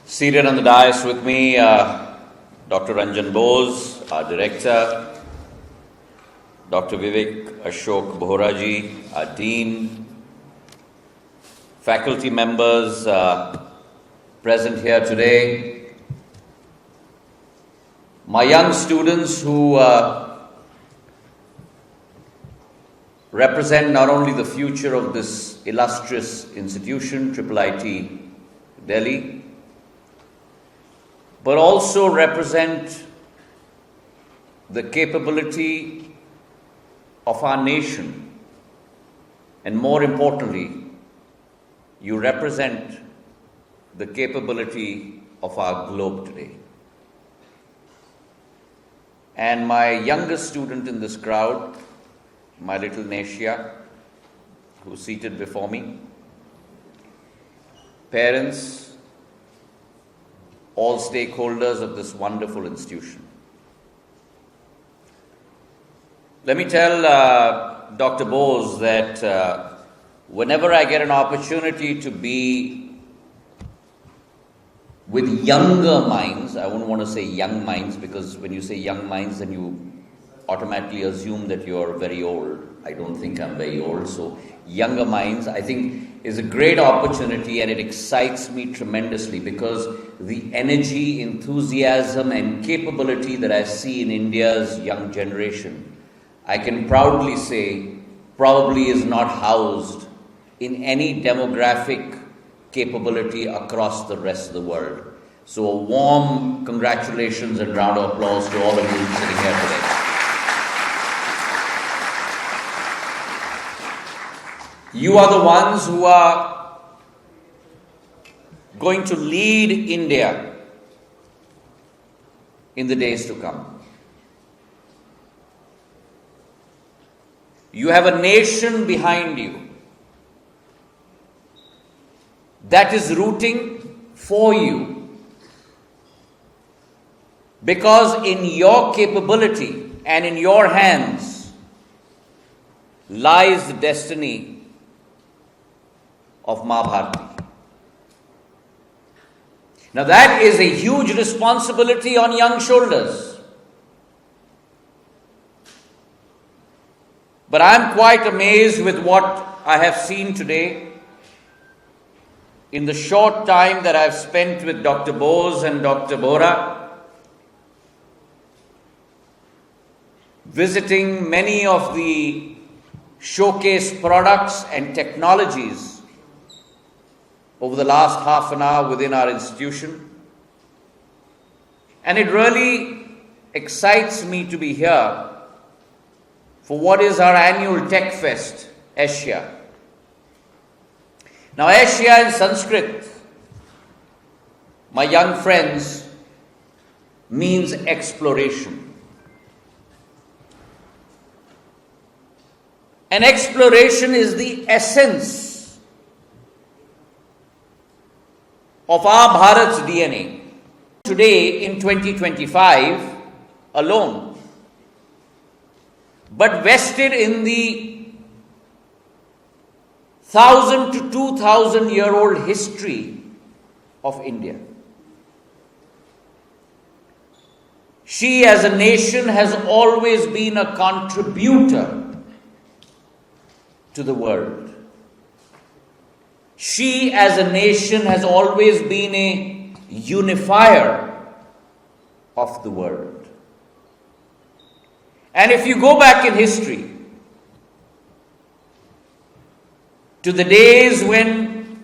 Seated on the dais with me, Dr. Ranjan Bose, our director, Dr. Vivek Ashok Bohraji, our dean, faculty members present here today, my young students who represent not only the future of this illustrious institution, IIIT Delhi, but also represent the capability of our nation, and more importantly, you represent the capability of our globe today. And my youngest student in this crowd, my little Nashia, who's seated before me, parents, all stakeholders of this wonderful institution. Let me tell Dr. Bose that whenever I get an opportunity to be with younger minds, I wouldn't want to say young minds, because when you say young minds, then you automatically assume that you're very old. I don't think I'm very old. So younger minds, I think, is a great opportunity, and it excites me tremendously because the energy, enthusiasm, and capability that I see in India's young generation, I can proudly say, probably is not housed in any demographic capability across the rest of the world. So a warm congratulations and round of applause to all of you sitting here today. You are the ones who are going to lead India in the days to come. You have a nation behind you that is rooting for you, because in your capability and in your hands lies the destiny of Ma Bharati. Now that is a huge responsibility on young shoulders. But I'm quite amazed with what I have seen today in the short time that I've spent with Dr. Bose and Dr. Bohra, visiting many of the showcase products and technologies over the last half an hour within our institution. And it really excites me to be here for what is our annual Tech Fest, ESYA. Now, ESYA in Sanskrit, my young friends, means exploration. And exploration is the essence of our Bharat's DNA. Today in 2025 alone, but vested in the 1,000 to 2,000 year old history of India. She as a nation has always been a contributor to the world. She as a nation has always been a unifier of the world. And if you go back in history to the days when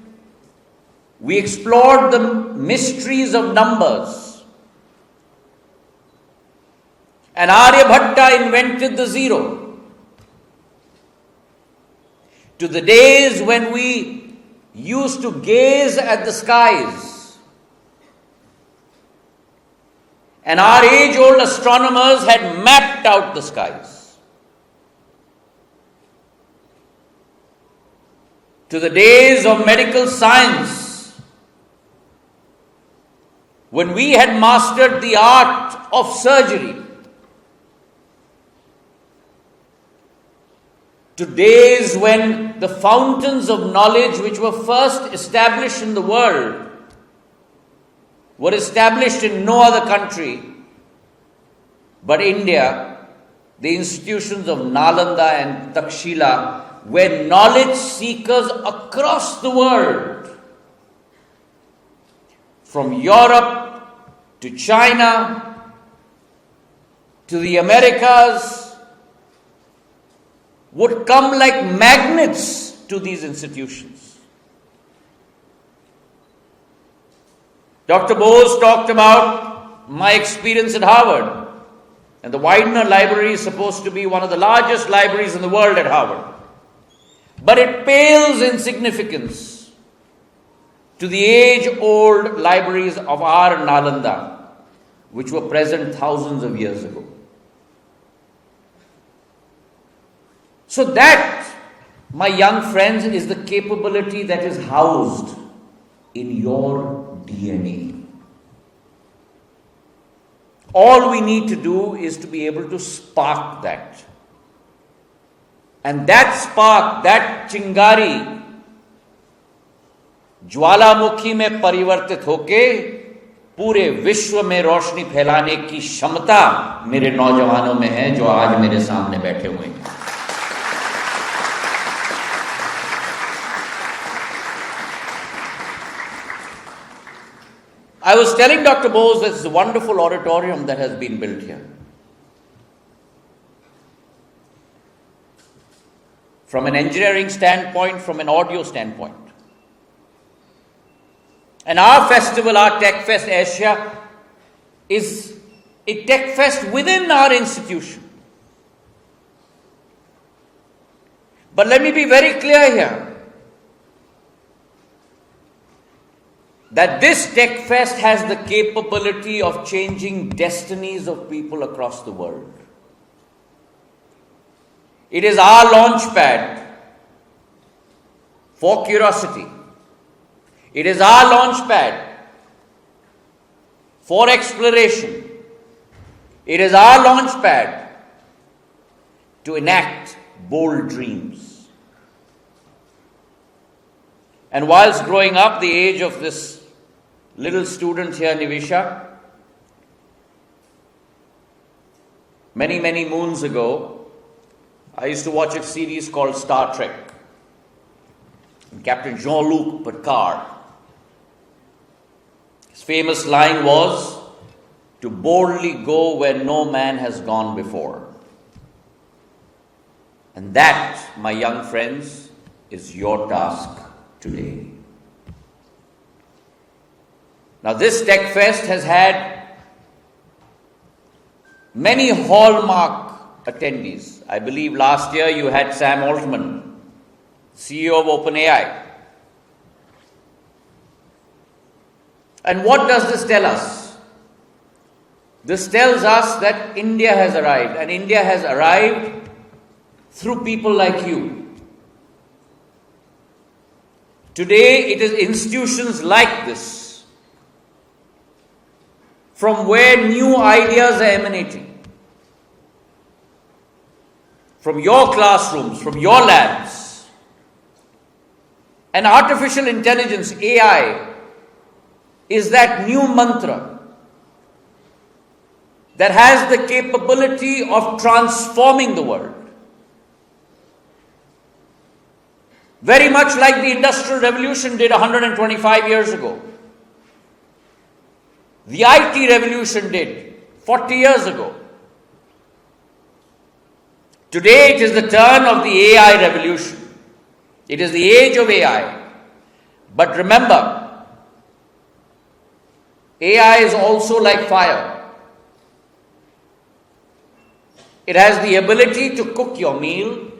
we explored the mysteries of numbers, and Aryabhatta invented the zero, to the days when we used to gaze at the skies, and our age-old astronomers had mapped out the skies, to the days of medical science, when we had mastered the art of surgery, to days when the fountains of knowledge which were first established in the world were established in no other country but India, the institutions of Nalanda and Takshila, where knowledge seekers across the world, from Europe to China to the Americas, would come like magnets to these institutions. Dr. Bose talked about my experience at Harvard. And the Widener Library is supposed to be one of the largest libraries in the world at Harvard. But it pales in significance to the age-old libraries of our Nalanda, which were present thousands of years ago. So that, my young friends, is the capability that is housed in your DNA. All we need to do is to be able to spark that. And that spark, that chingari, ज्वालामुखी में परिवर्तित होके पूरे विश्व में रोशनी फैलाने की क्षमता मेरे नौजवानों में है, जो आज मेरे सामने बैठे हुए हैं. I was telling Dr. Bose that it's a wonderful auditorium that has been built here. From an engineering standpoint, from an audio standpoint. And our festival, our Tech Fest ESYA, is a Tech Fest within our institution. But let me be very clear here, that this Tech Fest has the capability of changing destinies of people across the world. It is our launch pad for curiosity. It is our launch pad for exploration. It is our launch pad to enact bold dreams. And whilst growing up, the age of this little student here, Nivisha, many, many moons ago, I used to watch a series called Star Trek. And Captain Jean-Luc Picard, his famous line was, to boldly go where no man has gone before. And that, my young friends, is your task today. Now, this Tech Fest has had many hallmark attendees. I believe last year you had Sam Altman, CEO of OpenAI. And what does this tell us? This tells us that India has arrived, and India has arrived through people like you. Today, it is institutions like this from where new ideas are emanating. From your classrooms, from your labs. And artificial intelligence, AI, is that new mantra that has the capability of transforming the world. Very much like the Industrial Revolution did 125 years ago. The IT revolution did 40 years ago. Today it is the turn of the AI revolution. It is the age of AI. But remember, AI is also like fire. It has the ability to cook your meal,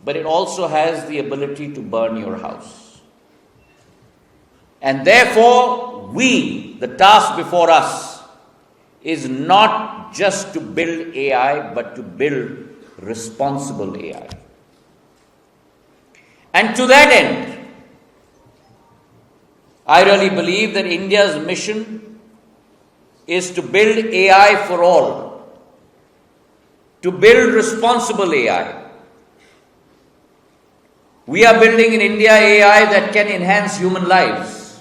but it also has the ability to burn your house. And therefore, the task before us is not just to build AI, but to build responsible AI. And to that end, I really believe that India's mission is to build AI for all, to build responsible AI. We are building in India AI that can enhance human lives.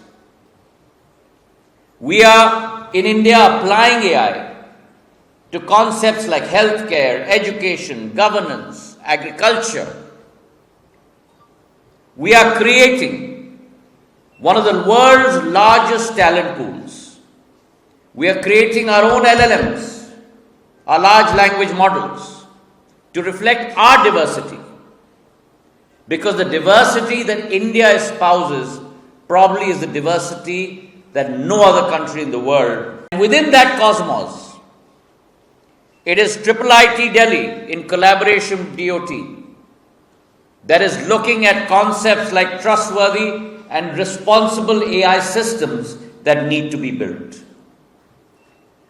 We are in India applying AI to concepts like healthcare, education, governance, agriculture. We are creating one of the world's largest talent pools. We are creating our own LLMs, our large language models, to reflect our diversity. Because the diversity that India espouses probably is the diversity that no other country in the world. And within that cosmos, it is IIIT Delhi in collaboration with DOT that is looking at concepts like trustworthy and responsible AI systems that need to be built.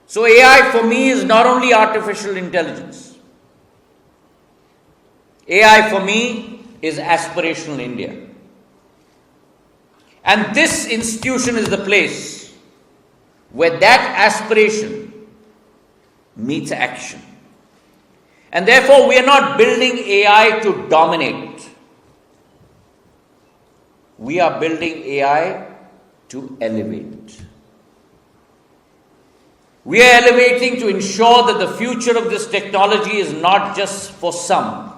So AI for me is not only artificial intelligence. AI for me is aspirational India. And this institution is the place where that aspiration meets action. And therefore, we are not building AI to dominate. We are building AI to elevate. We are elevating to ensure that the future of this technology is not just for some,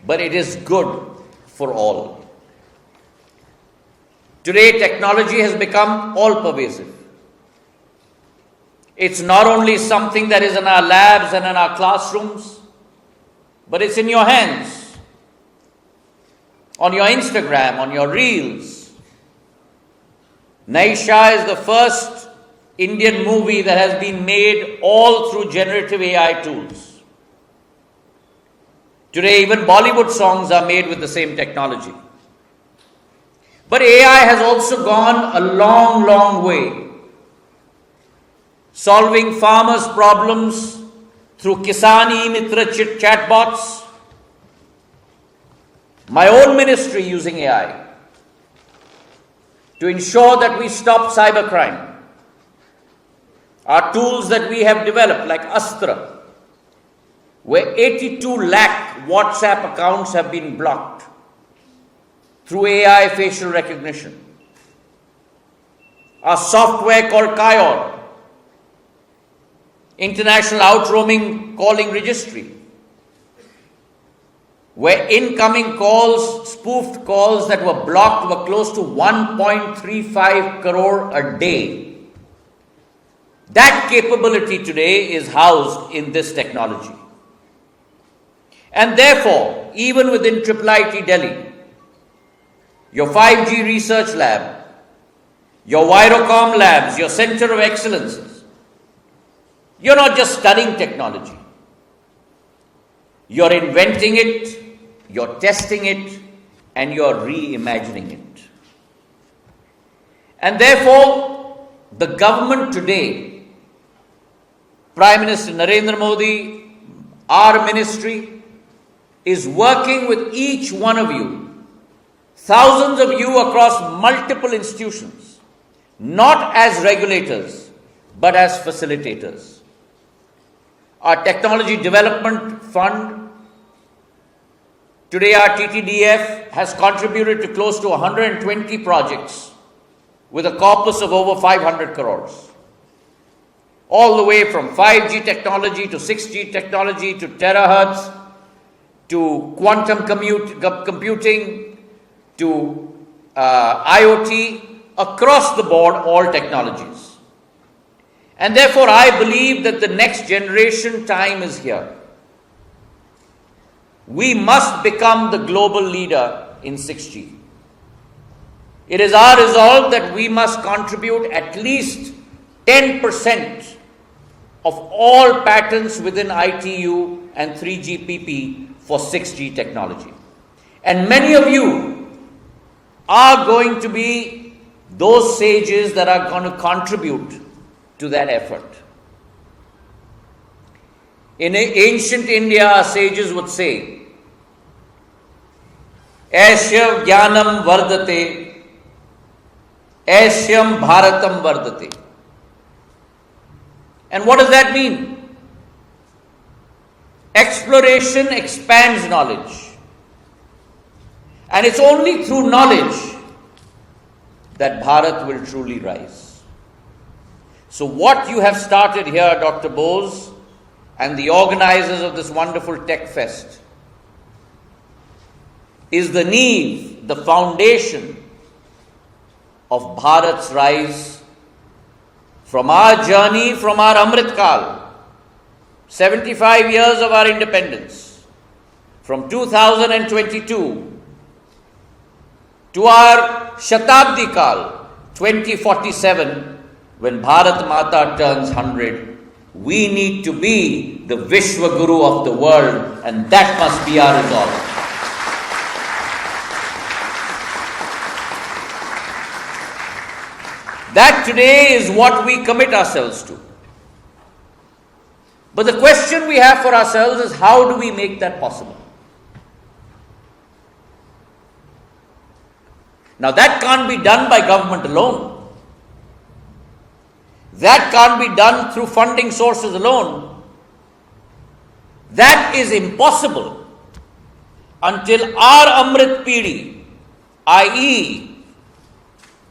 but it is good for all. Today, technology has become all-pervasive. It's not only something that is in our labs and in our classrooms, but it's in your hands, on your Instagram, on your reels. Naisha is the first Indian movie that has been made all through generative AI tools. Today, even Bollywood songs are made with the same technology. But AI has also gone a long, long way, solving farmers' problems through Kisan e-Mitra chatbots, my own ministry using AI to ensure that we stop cybercrime. Our tools that we have developed, like Astra, where 82 lakh WhatsApp accounts have been blocked through AI facial recognition. Our software called Kion, International Outroaming Calling Registry, where incoming calls, spoofed calls that were blocked were close to 1.35 crore a day. That capability today is housed in this technology. And therefore, even within IIIT Delhi, your 5G research lab, your Virocom labs, your Center of Excellences, you're not just studying technology. You're inventing it, you're testing it, and you're reimagining it. And therefore, the government today, Prime Minister Narendra Modi, our ministry, is working with each one of you, thousands of you across multiple institutions, not as regulators, but as facilitators. Our Technology Development Fund, today our TTDF, has contributed to close to 120 projects with a corpus of over 500 crores. All the way from 5G technology to 6G technology to terahertz to quantum computing to IoT, across the board, all technologies. And therefore, I believe that the next generation time is here. We must become the global leader in 6G. It is our resolve that we must contribute at least 10% of all patents within ITU and 3GPP for 6G technology. And many of you are going to be those sages that are going to contribute to that effort. In ancient India, our sages would say, Aishya Jnanam Vardate, Aishyam Bharatam Vardate. And what does that mean? Exploration expands knowledge. And it's only through knowledge that Bharat will truly rise. So what you have started here, Dr. Bose, and the organizers of this wonderful Tech Fest, is the neve, the foundation of Bharat's rise from our journey, from our Amrit Kal, 75 years of our independence, from 2022 to our Shatabdi Kal, 2047, when Bharat Mata turns 100, we need to be the Vishwa Guru of the world, and that must be our resolve. That today is what we commit ourselves to. But the question we have for ourselves is, how do we make that possible? Now that can't be done by government alone. That can't be done through funding sources alone. That is impossible until our Amrit Pidi, i.e.,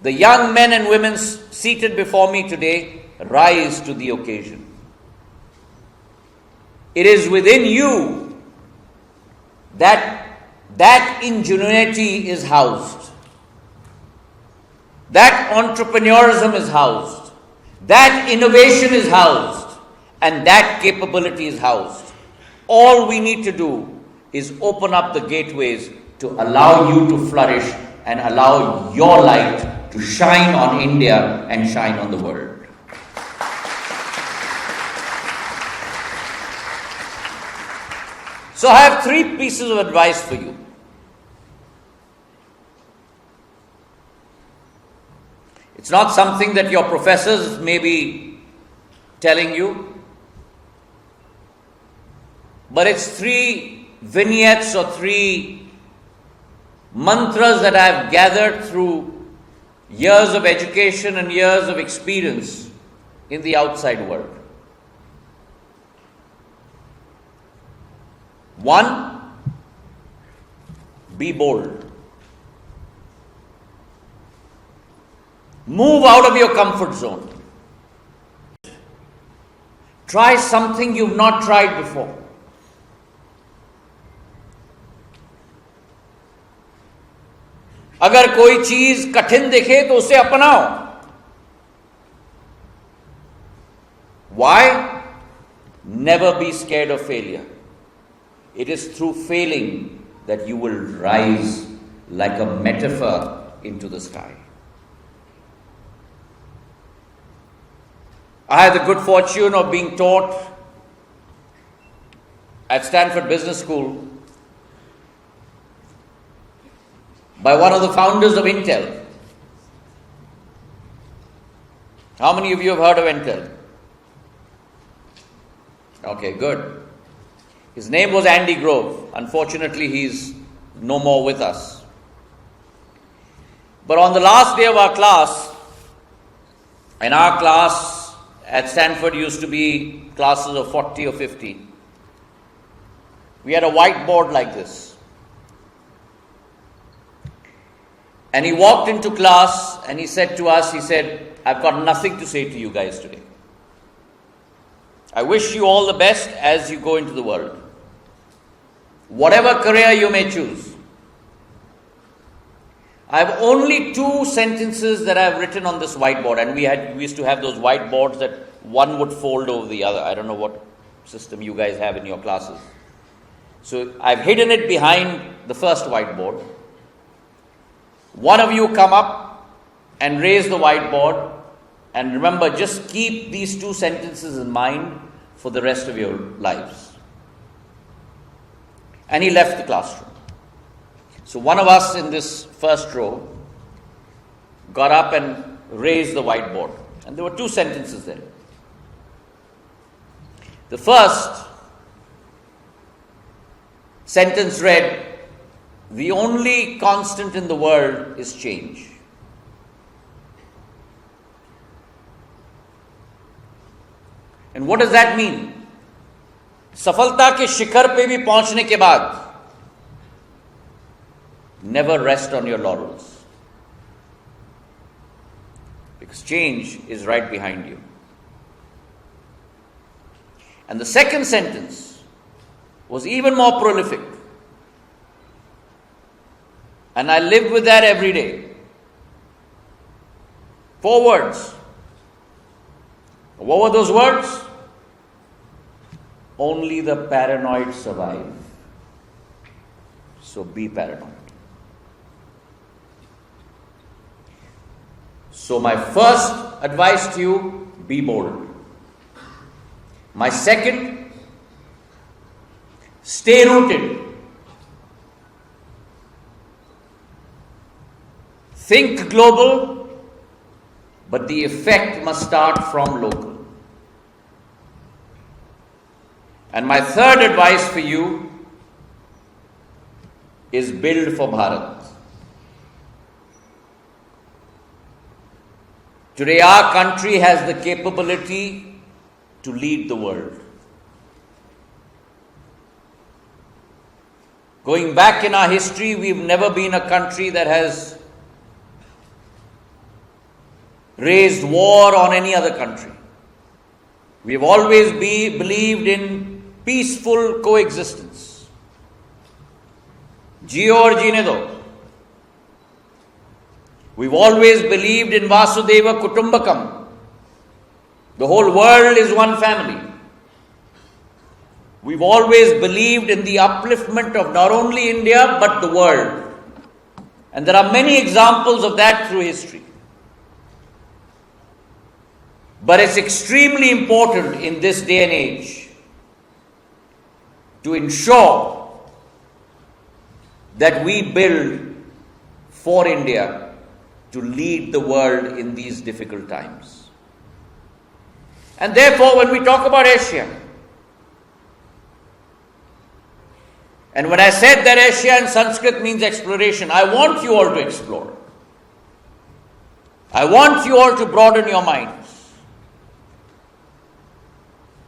the young men and women seated before me today, rise to the occasion. It is within you that ingenuity is housed, that entrepreneurism is housed, that innovation is housed, and that capability is housed. All we need to do is open up the gateways to allow you to flourish and allow your light to shine on India and shine on the world. So I have 3 pieces of advice for you. It's not something that your professors may be telling you, but it's 3 vignettes or 3 mantras that I have gathered through years of education and years of experience in the outside world. 1, be bold. Move out of your comfort zone. Try something you've not tried before. अगर कोई चीज कठिन दिखे तो उसे अपनाओ. Why? Never be scared of failure. It is through failing that you will rise like a metaphor into the sky. I had the good fortune of being taught at Stanford Business School by one of the founders of Intel. How many of you have heard of Intel? Okay, good. His name was Andy Grove. Unfortunately, he's no more with us. But on the last day of our class, and our class at Stanford used to be classes of 40 or 50, we had a whiteboard like this. And he walked into class and he said to us, he said, I've got nothing to say to you guys today. I wish you all the best as you go into the world. Whatever career you may choose. I have only 2 sentences that I have written on this whiteboard, and we used to have those whiteboards that one would fold over the other. I don't know what system you guys have in your classes. So I've hidden it behind the first whiteboard. One of you come up and raise the whiteboard, and remember, just keep these 2 sentences in mind for the rest of your lives. And he left the classroom. So one of us in this first row got up and raised the whiteboard. And there were 2 sentences there. The first sentence read, the only constant in the world is change. And what does that mean? सफलता के शिखर पे भी पहुंचने के बाद never rest on your laurels, because change is right behind you. And the second sentence was even more prolific. And I live with that every day. 4 words. What were those words? Only the paranoid survive. So be paranoid. So my first advice to you, be bold. My second, stay rooted. Think global, but the effect must start from local. And my third advice for you is build for Bharat. Today our country has the capability to lead the world. Going back in our history, we've never been a country that has raised war on any other country. We've always believed in peaceful coexistence. Jiyo aur jeene do. We've always believed in Vasudeva Kutumbakam. The whole world is one family. We've always believed in the upliftment of not only India but the world. And there are many examples of that through history. But it's extremely important in this day and age to ensure that we build for India to lead the world in these difficult times. And therefore, when we talk about Asia, and when I said that Asia in Sanskrit means exploration, I want you all to explore. I want you all to broaden your minds.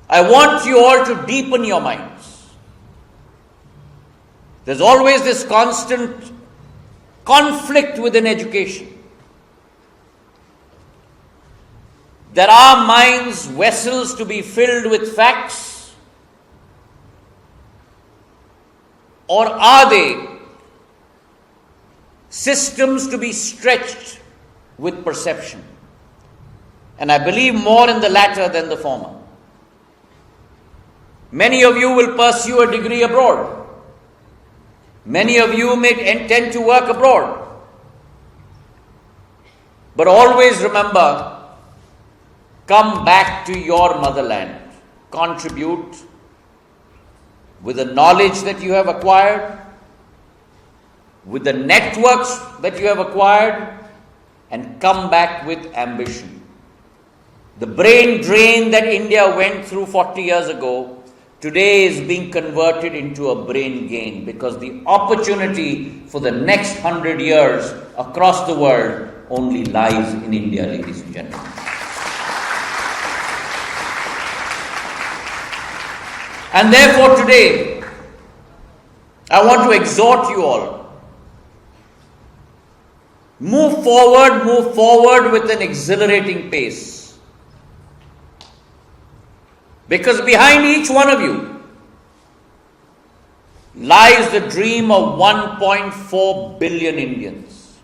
I want you all to deepen your minds. There's always this constant conflict within education. There are minds, vessels to be filled with facts, or are they systems to be stretched with perception? And I believe more in the latter than the former. Many of you will pursue a degree abroad. Many of you may intend to work abroad. But always remember, come back to your motherland. Contribute with the knowledge that you have acquired, with the networks that you have acquired, and come back with ambition. The brain drain that India went through 40 years ago, today is being converted into a brain gain, because the opportunity for the next 100 years across the world only lies in India, ladies and gentlemen. And therefore today, I want to exhort you all. Move forward with an exhilarating pace. Because behind each one of you lies the dream of 1.4 billion Indians.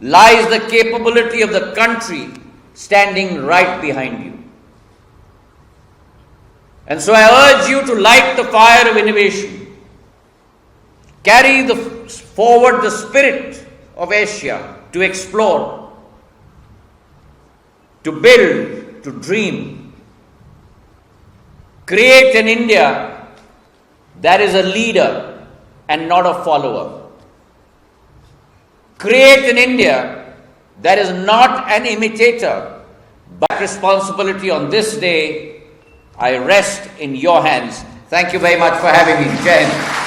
Lies the capability of the country standing right behind you. And so I urge you to light the fire of innovation. Carry forward the spirit of Asia to explore, to build, to dream. Create an India that is a leader and not a follower. Create an India that is not an imitator, but responsibility on this day I rest in your hands. Thank you very much for having me. Jai Hind.